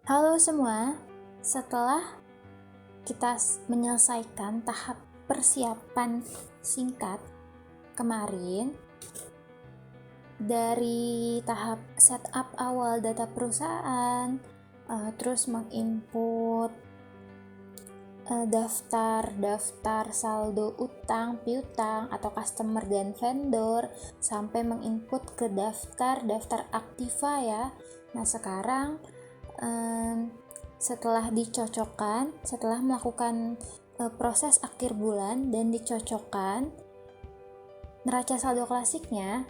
Halo semua, setelah kita menyelesaikan tahap persiapan singkat kemarin, dari tahap setup awal data perusahaan, terus menginput daftar saldo utang, piutang, atau customer dan vendor, sampai menginput ke daftar aktiva ya. Nah sekarang setelah dicocokkan, setelah melakukan proses akhir bulan dan dicocokkan neraca saldo klasiknya,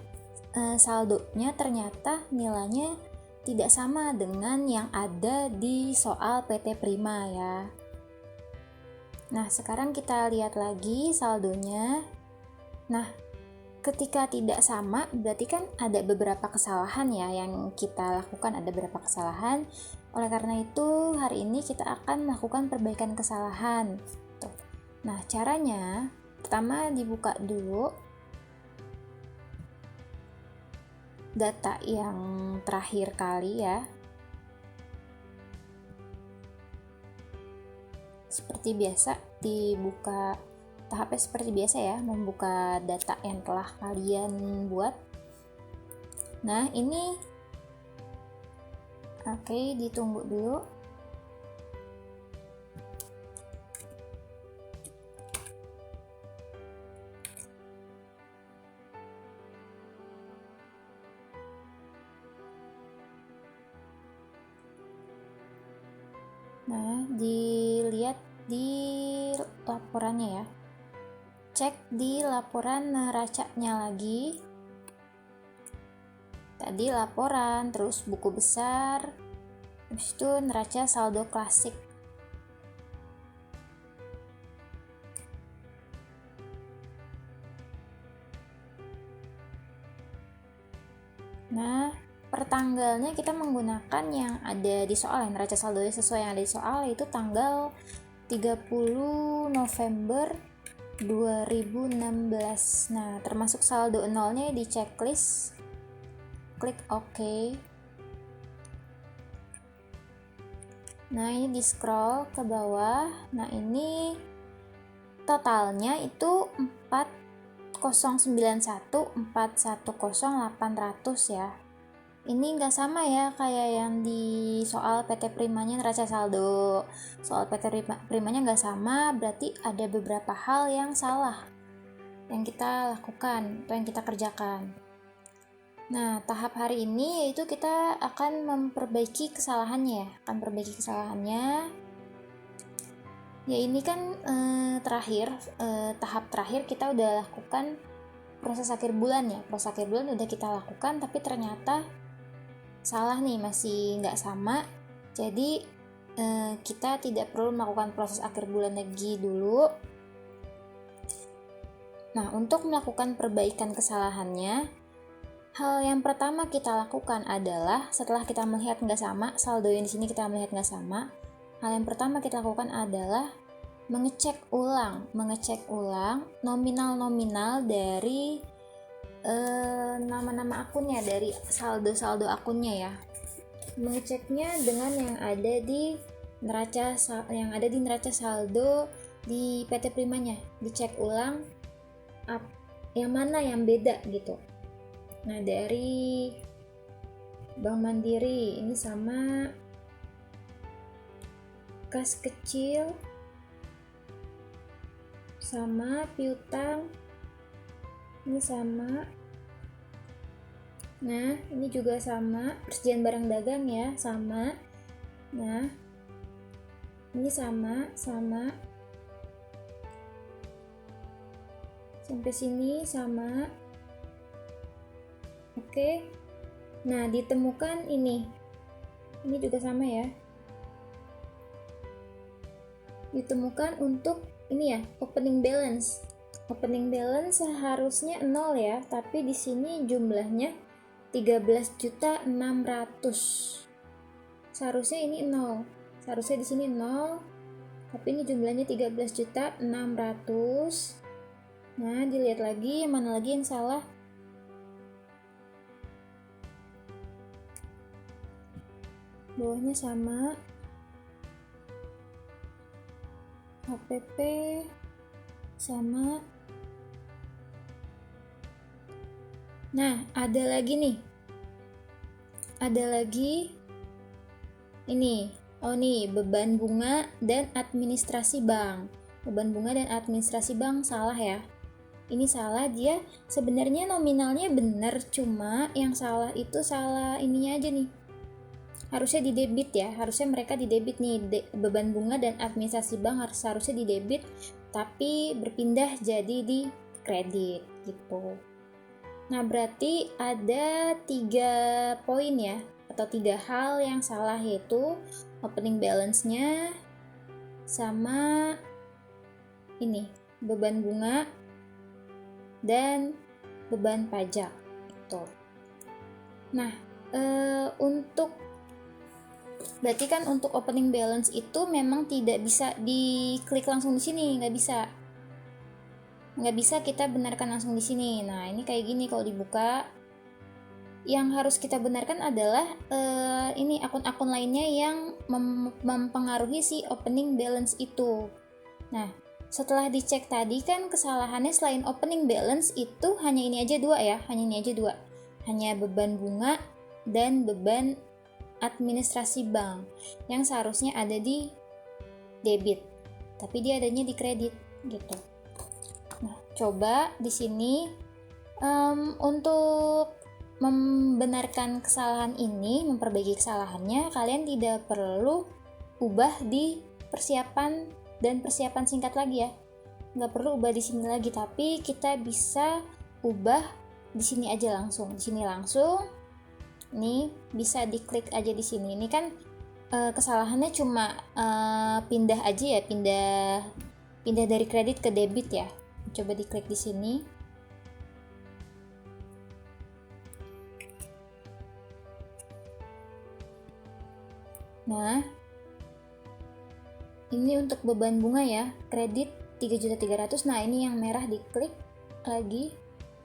saldonya ternyata nilainya tidak sama dengan yang ada di soal PT Prima ya. Nah sekarang kita lihat lagi saldonya. Nah ketika tidak sama berarti kan ada beberapa kesalahan ya yang kita lakukan, ada beberapa kesalahan. Oleh karena itu hari ini kita akan melakukan perbaikan kesalahan. Tuh. Nah caranya pertama dibuka dulu data yang terakhir kali ya. Seperti biasa dibuka, tahapnya seperti biasa ya, membuka data yang telah kalian buat. Nah ini oke, ditunggu dulu. Nah dilihat di laporannya ya, cek di laporan neracanya lagi. Tadi laporan, terus buku besar, habis itu neraca saldo klasik. Nah pertanggalnya kita menggunakan yang ada di soal, neraca saldonya sesuai yang ada di soal, yaitu tanggal 30 November 2016. Nah termasuk saldo nolnya di checklist, klik OK. Nah ini di scroll ke bawah. Nah ini totalnya itu 4091410800 ya. Ini nggak sama ya kayak yang di soal PT Primanya neraca saldo. Soal PT Primanya nggak sama, berarti ada beberapa hal yang salah yang kita lakukan atau yang kita kerjakan. Nah tahap hari ini yaitu kita akan memperbaiki kesalahannya. Ya ini kan tahap terakhir kita udah lakukan proses akhir bulan ya. Proses akhir bulan udah kita lakukan, tapi ternyata salah nih, masih nggak sama. Jadi kita tidak perlu melakukan proses akhir bulan lagi dulu. Nah untuk melakukan perbaikan kesalahannya, hal yang pertama kita lakukan adalah setelah kita melihat nggak sama, saldo yang di sini kita melihat nggak sama, hal yang pertama kita lakukan adalah mengecek ulang nominal dari nama-nama akunnya, dari saldo akunnya ya. Mengeceknya dengan yang ada di neraca saldo di PT Primanya, dicek ulang yang mana yang beda gitu. Nah dari Bank Mandiri ini sama kas kecil, sama piutang ini sama. Nah ini juga sama, persediaan barang dagang ya sama. Nah ini sama sampai sini sama. Oke. Nah ditemukan ini juga sama ya, ditemukan untuk ini ya, opening balance seharusnya 0 ya, tapi di sini jumlahnya 13.600.000. Seharusnya ini 0. Seharusnya di sini 0, tapi ini jumlahnya 13.600.000. Nah, dilihat lagi mana lagi yang salah. bawahnya sama, HPP sama. Nah, ada lagi nih. Ada lagi ini. Oh nih, beban bunga dan administrasi bank. Beban bunga dan administrasi bank salah ya. Ini salah, dia sebenarnya nominalnya benar, cuma yang salah itu salah ininya aja nih. Harusnya di debit ya, harusnya mereka di debit nih, beban bunga dan administrasi bank harusnya di debit, tapi berpindah jadi di kredit gitu. Nah, berarti ada 3 poin ya, atau 3 hal yang salah, yaitu opening balance-nya sama ini, beban bunga dan beban pajak gitu. Nah, berarti kan untuk opening balance itu memang tidak bisa diklik langsung di sini, nggak bisa kita benarkan langsung di sini. Nah, ini kayak gini kalau dibuka. Yang harus kita benarkan adalah ini akun-akun lainnya yang mempengaruhi si opening balance itu. Nah, setelah dicek tadi kan kesalahannya selain opening balance itu hanya ini aja dua ya, hanya beban bunga dan beban administrasi bank yang seharusnya ada di debit, tapi dia adanya di kredit gitu. Nah, coba di sini untuk membenarkan kesalahan ini, memperbaiki kesalahannya, kalian tidak perlu ubah di persiapan singkat lagi ya, nggak perlu ubah di sini lagi, tapi kita bisa ubah di sini aja langsung. Di sini langsung, nih bisa diklik aja di sini. Ini kan kesalahannya cuma pindah aja ya, pindah dari kredit ke debit ya. Coba diklik di sini. Nah, ini untuk beban bunga ya, kredit 3.300.000. Nah, ini yang merah diklik lagi.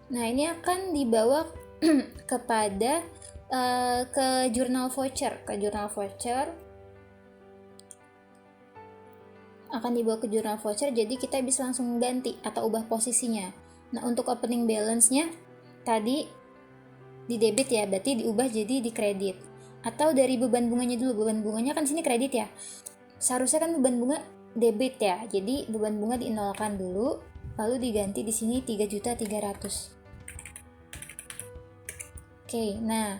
Nah, ini akan dibawa kepada ke jurnal voucher. Akan dibawa ke jurnal voucher, jadi kita bisa langsung ganti atau ubah posisinya. Nah, untuk opening balance-nya tadi di debit ya, berarti diubah jadi di kredit. Atau dari beban bunganya dulu, beban bunganya kan sini kredit ya. Seharusnya kan beban bunga debit ya, jadi beban bunga dinolkan dulu, lalu diganti di sini 3.300.000. Oke, nah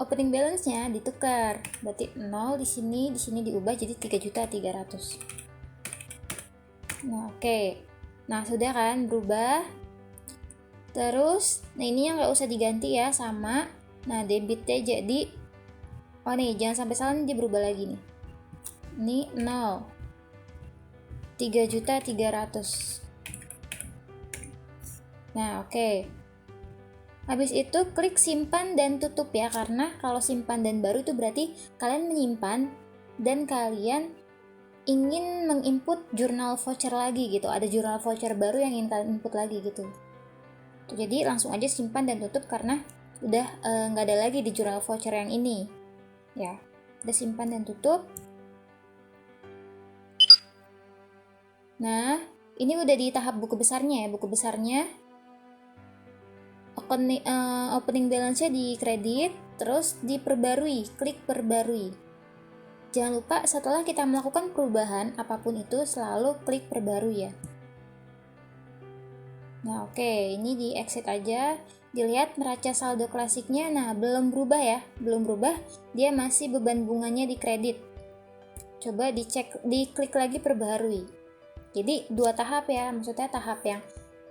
opening balance-nya ditukar, berarti 0 di sini diubah jadi 3.300.000. Nah, oke. Nah, sudah kan berubah. Terus, nah ini yang nggak usah diganti ya, sama. Nah, debitnya jadi, oh nih, jangan sampai salah, dia berubah lagi nih. Ini 0. 3.300.000. Nah, oke. Habis itu klik simpan dan tutup ya, karena kalau simpan dan baru itu berarti kalian menyimpan dan kalian ingin menginput jurnal voucher lagi gitu. Ada jurnal voucher baru yang ingin kalian input lagi gitu. Jadi langsung aja simpan dan tutup karena udah nggak ada lagi di jurnal voucher yang ini. Ya, udah simpan dan tutup. Nah, ini udah di tahap buku besarnya ya. Buku besarnya opening balance-nya di kredit, terus diperbarui, klik perbarui. Jangan lupa setelah kita melakukan perubahan apapun itu selalu klik perbarui ya. Nah, oke, ini di exit aja. Dilihat neraca saldo klasiknya, nah belum berubah ya, dia masih beban bunganya di kredit. Coba dicek, diklik lagi perbarui. Jadi 2 tahap ya, maksudnya tahap yang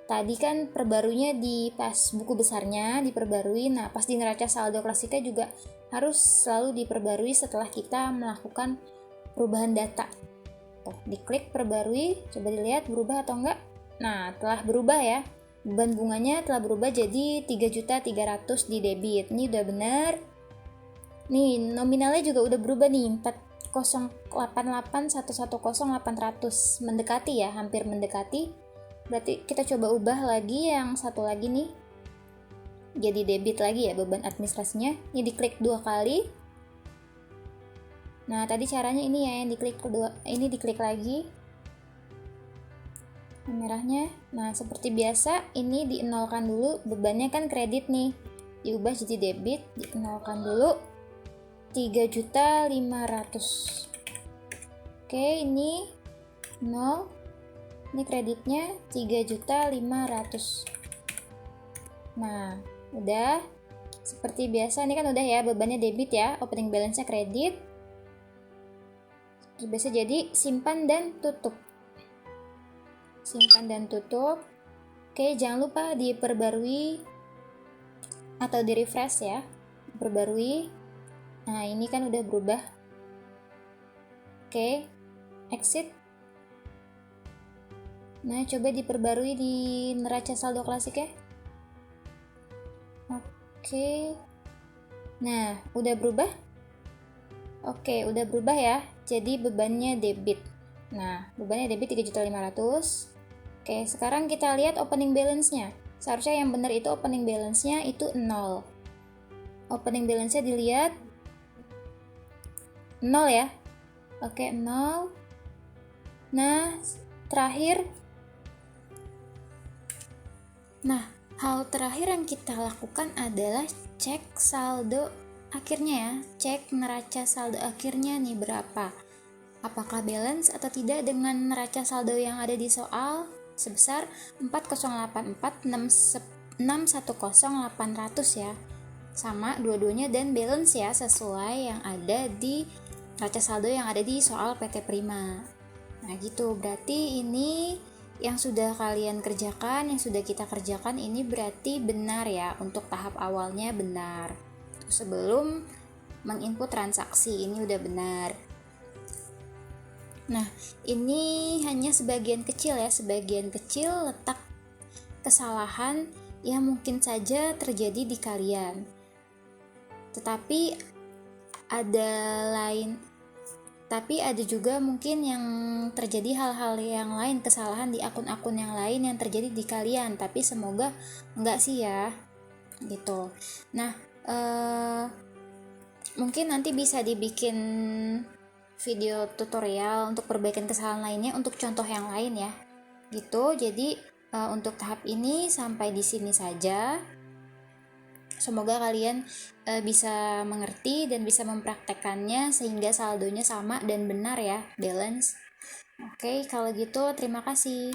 tadi kan perbarunya di pas buku besarnya diperbarui, nah pas di neraca saldo klasiknya juga harus selalu diperbarui setelah kita melakukan perubahan data. Tuh, diklik perbarui, coba dilihat berubah atau enggak. Nah, telah berubah ya. Beban bunganya telah berubah jadi 3.300.000 di debit. Ini udah benar. Nih, nominalnya juga udah berubah nih, 4088110800, mendekati ya, hampir mendekati. Berarti kita coba ubah lagi yang satu lagi nih, jadi debit lagi ya beban administrasinya. Ini diklik 2 kali. Nah, tadi caranya ini ya, yang diklik kedua, ini diklik lagi merahnya. Nah, seperti biasa ini dinolkan dulu, bebannya kan kredit nih, diubah jadi debit, dinolkan dulu 3.500.000. Oke, ini 0, ini kreditnya 3.500.000. Nah, udah seperti biasa, ini kan udah ya, bebannya debit ya, opening balance-nya kredit. Seperti biasa, jadi simpan dan tutup. Simpan dan tutup. Oke, jangan lupa diperbarui atau di refresh ya, perbarui. Nah, ini kan udah berubah. Oke, exit. Nah, coba diperbarui di neraca saldo klasik ya. Oke. Nah, udah berubah? Oke, udah berubah ya. Jadi bebannya debit. Nah, bebannya debit 3.500.000. Oke, sekarang kita lihat opening balance-nya. Seharusnya yang benar itu opening balance-nya itu 0. Opening balance-nya dilihat 0 ya. Oke, 0. Nah, terakhir. Nah, hal terakhir yang kita lakukan adalah cek saldo akhirnya ya. Cek neraca saldo akhirnya nih berapa. Apakah balance atau tidak dengan neraca saldo yang ada di soal sebesar 4084610,800 ya. Sama dua-duanya dan balance ya, sesuai yang ada di neraca saldo yang ada di soal PT Prima. Nah gitu, berarti ini yang sudah kalian kerjakan, yang sudah kita kerjakan ini berarti benar ya, untuk tahap awalnya benar. Sebelum menginput transaksi ini udah benar. Nah, ini hanya sebagian kecil ya, sebagian kecil letak kesalahan yang mungkin saja terjadi di kalian. Tetapi ada juga mungkin yang terjadi hal-hal yang lain, kesalahan di akun-akun yang lain yang terjadi di kalian, tapi semoga enggak sih ya, gitu. Nah, mungkin nanti bisa dibikin video tutorial untuk perbaikan kesalahan lainnya untuk contoh yang lain ya, gitu. Jadi untuk tahap ini sampai di sini saja. Semoga kalian bisa mengerti dan bisa mempraktekkannya sehingga saldonya sama dan benar ya, balance. Oke, kalau gitu terima kasih.